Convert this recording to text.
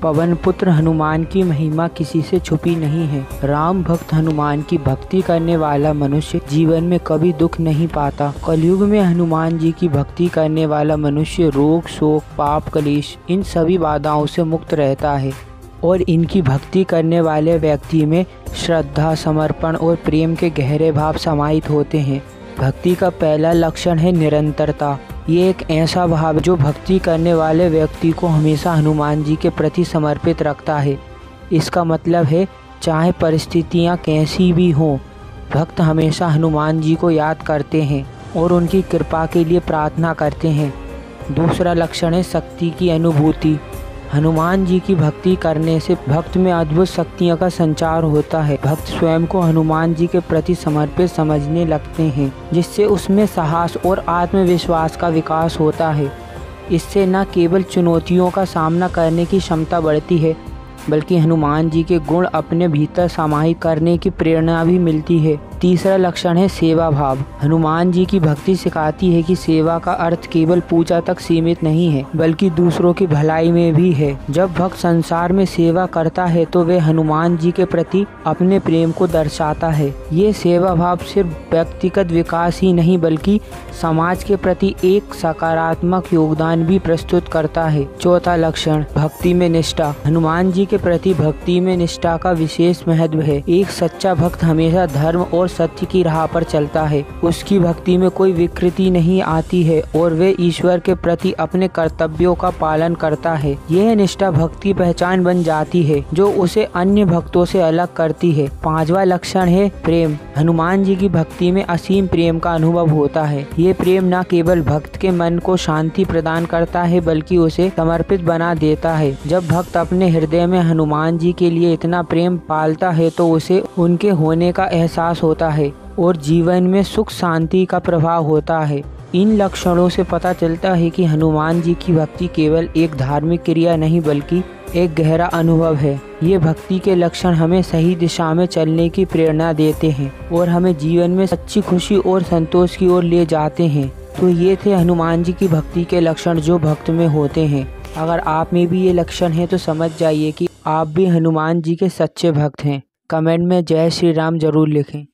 पवन पुत्र हनुमान की महिमा किसी से छुपी नहीं है। राम भक्त हनुमान की भक्ति करने वाला मनुष्य जीवन में कभी दुख नहीं पाता। कलयुग में हनुमान जी की भक्ति करने वाला मनुष्य रोग, शोक, पाप, कलेश इन सभी बाधाओं से मुक्त रहता है और इनकी भक्ति करने वाले व्यक्ति में श्रद्धा, समर्पण और प्रेम के गहरे भाव समाहित होते हैं। भक्ति का पहला लक्षण है निरंतरता। ये एक ऐसा भाव जो भक्ति करने वाले व्यक्ति को हमेशा हनुमान जी के प्रति समर्पित रखता है। इसका मतलब है चाहे परिस्थितियाँ कैसी भी हों, भक्त हमेशा हनुमान जी को याद करते हैं और उनकी कृपा के लिए प्रार्थना करते हैं। दूसरा लक्षण है शक्ति की अनुभूति। हनुमान जी की भक्ति करने से भक्त में अद्भुत शक्तियों का संचार होता है। भक्त स्वयं को हनुमान जी के प्रति समर्पित समझने लगते हैं, जिससे उसमें साहस और आत्मविश्वास का विकास होता है। इससे न केवल चुनौतियों का सामना करने की क्षमता बढ़ती है, बल्कि हनुमान जी के गुण अपने भीतर समाहित करने की प्रेरणा भी मिलती है। तीसरा लक्षण है सेवा भाव। हनुमान जी की भक्ति सिखाती है कि सेवा का अर्थ केवल पूजा तक सीमित नहीं है, बल्कि दूसरों की भलाई में भी है। जब भक्त संसार में सेवा करता है तो वह हनुमान जी के प्रति अपने प्रेम को दर्शाता है। ये सेवा भाव सिर्फ व्यक्तिगत विकास ही नहीं, बल्कि समाज के प्रति एक सकारात्मक योगदान भी प्रस्तुत करता है। चौथा लक्षण भक्ति में निष्ठा। हनुमान जी के प्रति भक्ति में निष्ठा का विशेष महत्व है। एक सच्चा भक्त हमेशा धर्म और सत्य की राह पर चलता है। उसकी भक्ति में कोई विकृति नहीं आती है और वे ईश्वर के प्रति अपने कर्तव्यों का पालन करता है। यह निष्ठा भक्त की पहचान बन जाती है, जो उसे अन्य भक्तों से अलग करती है। पांचवा लक्षण है प्रेम। हनुमान जी की भक्ति में असीम प्रेम का अनुभव होता है। ये प्रेम न केवल भक्त के मन को शांति प्रदान करता है, बल्कि उसे समर्पित बना देता है। जब भक्त अपने हृदय में हनुमान जी के लिए इतना प्रेम पालता है तो उसे उनके होने का एहसास होता है और जीवन में सुख शांति का प्रभाव होता है। इन लक्षणों से पता चलता है कि हनुमान जी की भक्ति केवल एक धार्मिक क्रिया नहीं, बल्कि एक गहरा अनुभव है। ये भक्ति के लक्षण हमें सही दिशा में चलने की प्रेरणा देते हैं और हमें जीवन में सच्ची खुशी और संतोष की ओर ले जाते हैं। तो ये थे हनुमान जी की भक्ति के लक्षण जो भक्त में होते हैं। अगर आप में भी ये लक्षण हैं तो समझ जाइए कि आप भी हनुमान जी के सच्चे भक्त हैं। कमेंट में जय श्री राम जरूर लिखें।